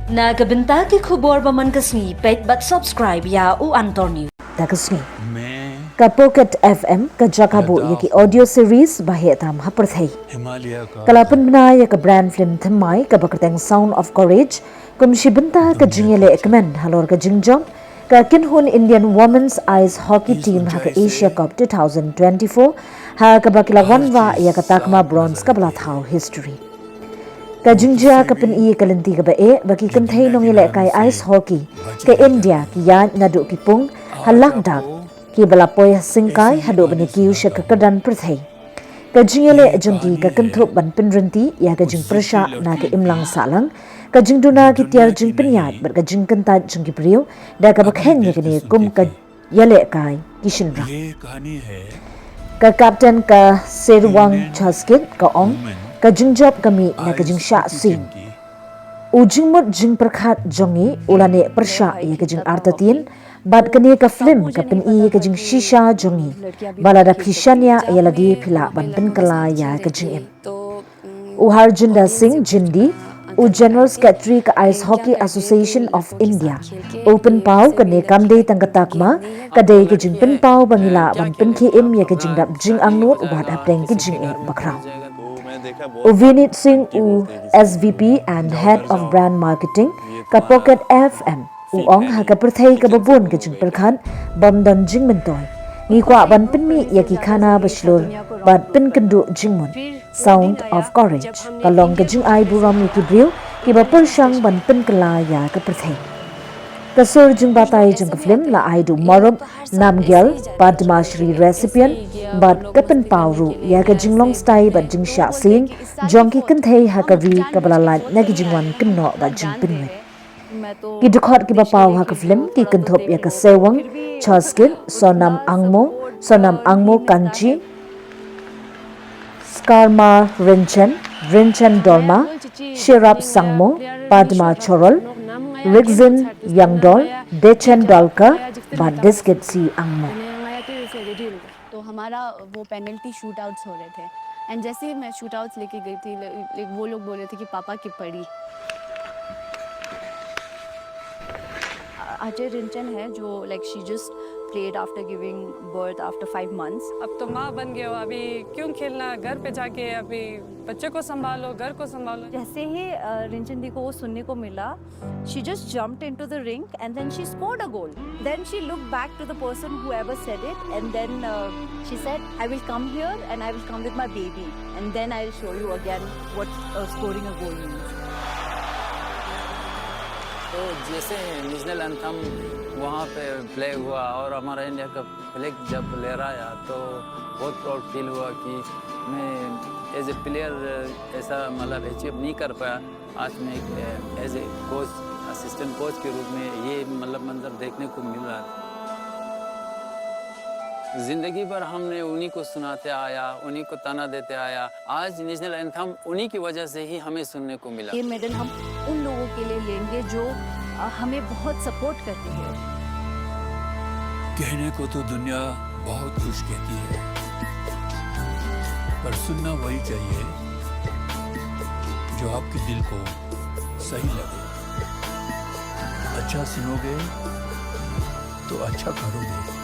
Nagabenta ki khubor ba man kasni pet but subscribe ya u antor news. Takasni. Ka Pocket FM ka jakabo yaki audio series bahetam haperthai. Kalapan bna ya ka brand film thamai ka bakrteng Sound of Courage kum shibenta ka jingele ekmen halor ka jingjop ka kinhun Indian Women's Ice Hockey Team ha ka Asia Cup 2024 ha ka bakilawanwa ya ka takma bronze ka balathau history. Ka jingjia ka pin I kalanti ka bae baki kanthai nongile kai ice hockey ka India ki yan nadu ki pung halakdak ki balapoy singkai hado bani ki usha ka kadan prthai ka jingele jongki ka kanthup ban pinranti ya ka jing prasha na ka imlang salang ka jingduna ki tiar jing pinyat bar ka jing kanta jingki priyo da ka bakhen ye kini kum ka yale kai kishinra ka captain ka serwang chaskit ka ong ka jingjop kami na ka jing sha sing ujingmut jing prakhat jongi ulane persha ye ka jing artatin bad kani ka film ka pin I ka jing shisha jongi balada phishania yaladi phila ban pin kala ya ka jing em Uharjinda Singh Jindi u General Secretary ka Ice Hockey Association of India open pau ka ne kamde tangkatakma ka dei ka jing pin pau bangila ban pin khi em ye ka jing dap jing angnot wat apteng ki jing e bakrau Uvinit Singh u SVP and Head of Brand Marketing ka Pocket FM uong ha ka perthai ka babon ka jing perkhan bamdan jing mentoy ngi kwa ban pin mi yaki khana bashlur bat pin kandu jingmun Sound of Courage ka long ka jing ai buram yaki briu ki bapur shang ban pin kala ya ka perthai ka sur jing batai jing ka film la ai du marup namgyal padma shri recipient bat kapen pawru ya ka jing long stai bat jing sha sing jongki kanthai ha ka ri ka bala na ki jingwan kinno ba jing pin ki dukhot ki bapaw ha ka film ki kanthop ya ka sewang chaskin sonam angmo kanchi skarma rinchen dolma shirap sangmo padma chorol rigzin yangdol dechen dolka bad diskit si angmo तो हमारा वो penalty shoot outs हो रहे थे एंड जैसे ही मैं shoot outs लेके गई थी वो लोग बोल रहे थे कि पापा की पड़ी अजय रिंचन है जो like she just played after giving birth after 5 months अब तो माँ बन गए हो अभी क्यों खेलना घर पे जाके अभी बच्चे को संभालो घर को संभालो जैसे ही रिंचन दी को वो सुनने को मिला she just jumped into the ring and then she scored a goal then she looked back to the person whoever said it and then she said I will come here and I will come with my baby and then I will show you again what scoring a goal means तो जैसे national anthem वहाँ पे प्ले हुआ और हमारा इंडिया का फ्लैग जब लहराया तो बहुत प्राउड फील हुआ कि मैं एज ए प्लेयर ऐसा मतलब अचीव नहीं कर पाया आज मैं as a coach assistant coach के रूप में ये मतलब मंजर देखने को मिल रहा है जिंदगी भर हमने उन्हीं को सुनाते आया उन्हीं को ताना देते आया आज नेशनल एंथम उन्हीं की वजह से ही हमें सुनने को मिला ये मेडल हम उन लोगों के लिए लेंगे जो हमें बहुत सपोर्ट करते हैं कहने को तो दुनिया बहुत कुछ कहती है पर सुनना वही चाहिए जो आपके दिल को सही लगे अच्छा सुनोगे तो अच्छा करोगे